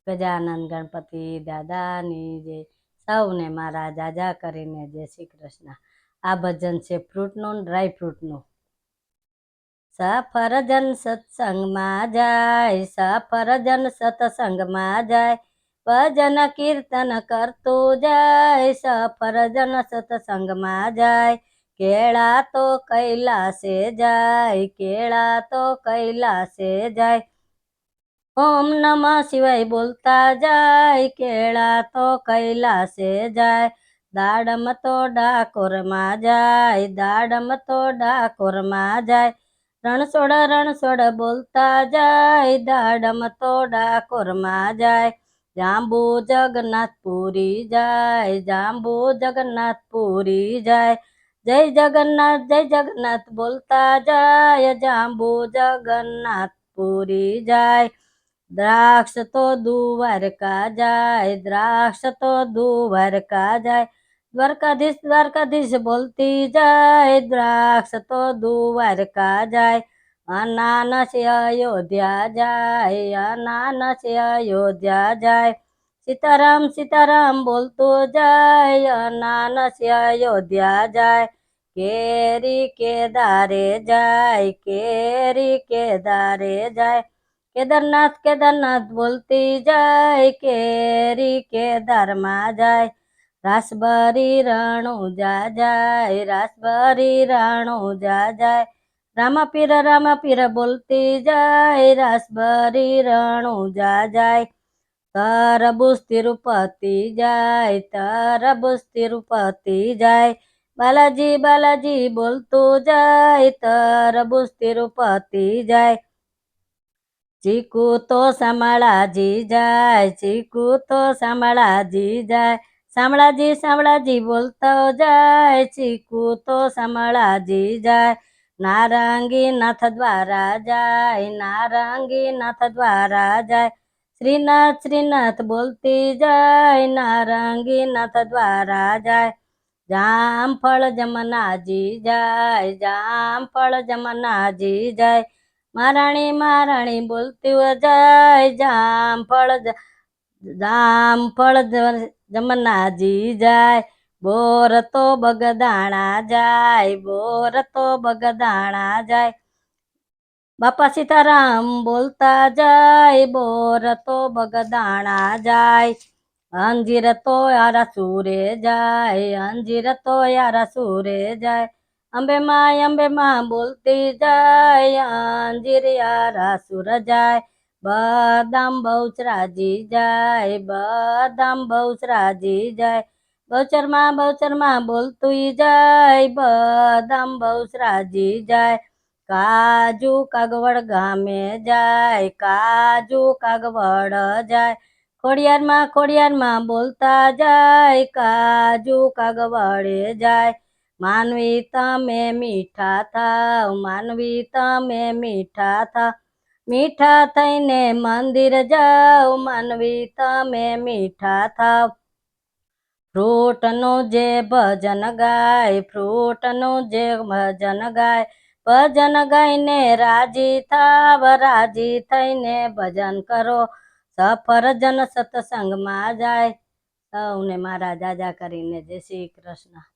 ગજાનંદ ગણપતિ દાદાની જય. સૌને મારા જાજા કરીને જય શ્રી કૃષ્ણ. આ ભજન છે ફ્રૂટનું, ડ્રાય ફ્રૂટનું. સફરજન સત્સંગમાં જાય, સફરજન સત્સંગમાં જાય, ભજન કીર્તન કરતું જાય, સફરજન સત્સંગમાં જાય. કેળા તો કૈલાસે જાય, કેળા તો કૈલાસે જાય. ઓમ નમઃ શિવાય બોલતા જાય, કેળા તો કૈલાસે જાય. દાડમ તો ડાકોરમાં જાય, દાડમ તો ડાકોરમાં જાય. રણછોડ બોલતા જાય, દાડમ તો ડાકોરમાં જાય. જાંબુ જગન્નાથપુરી જાય, જાંબુ જગન્નાથપુરી જાય. જય જગન્નાથ બોલતા જાય, જાંબુ જગન્નાથપુરી જાય. દ્રાક્ષ તો દ્વારકા જાય, દ્રાક્ષ તો દ્વારકા જાય. દ્વારકાધીશ બોલતી જાય, દ્રાક્ષ તો દ્વારકા જાય. અનાનસ અયોધ્યા જાય, અનાનસ અયોધ્યા જાય. સીતારામ બોલતું જાય, અનાનસ અયોધ્યા જાય. કેરી કેદારે જાય, કેરી કેદારે જાય. કેદારનાથ બોલતી જાય, કેરી કેદારમાં જાય. રાસબરી રણુજા જાય, રાસબરી રણુજા જાય. રામાપીર બોલતી જાય, રાસબરી રણુજા જાય. તરબૂચ તિરુપતિ જાય, તરબૂચ તિરુપતિ જાય. બાલાજી બોલતું જાય, તરબૂચ તિરુપતિ જાય. ચીકુ તો શામળાજી જાય, ચીકુ તો શામળાજી જાય. શામળાજી બોલતો જાય, ચીકુ તો શામળાજી જાય. નારંગી નાથ દ્વારા જાય, નારંગી નાથ દ્વારા જાય. શ્રીનાથ બોલતી જાય, નારંગી નાથ દ્વારા જાય. જામફળ જમનાજી જાય, જામફળ જમનાજી જાય. મહારાણી બોલતી જાય, જામફળ જમનાજી જાય. બોર તો બગદાણા જાય, બોર તો બગદાણા જાય. બાપા સીતારામ બોલતા જાય, બોર તો બગદાણા જાય. અંજીર તો યારા સુરે જાય, અંજીર તો યારા સુરે જાય. અંબે માં બોલતી જાય, અંજીર યારા સુર જાય. બદામ બહુચરાજી જાય, બદામ બહુચરાજી જાય. બહુચરમાં બોલતું જાય, બદામ બહુચરાજી જાય. કાજુ કાગવડ ગામે જાય, કાજુ કાગવડ જાય. ખોડિયારમાં બોલતા જાય, કાજુ કાગવડે જાય. માનવી તમે મીઠા થાવ, માનવી તમે મીઠા થાવ. મીઠા થઈને મંદિર જાઓ, માનવી તમે મીઠા થાવ. ફ્રૂટનું જે ભજન ગાય, ફ્રૂટનું જે ભજન ગાય. ભજન ગાઈને રાજી થાવ, રાજી થઈને ભજન કરો. સફરજન સત્સંગમાં જાય. સૌને મારા જાજા કરીને જય શ્રી કૃષ્ણ.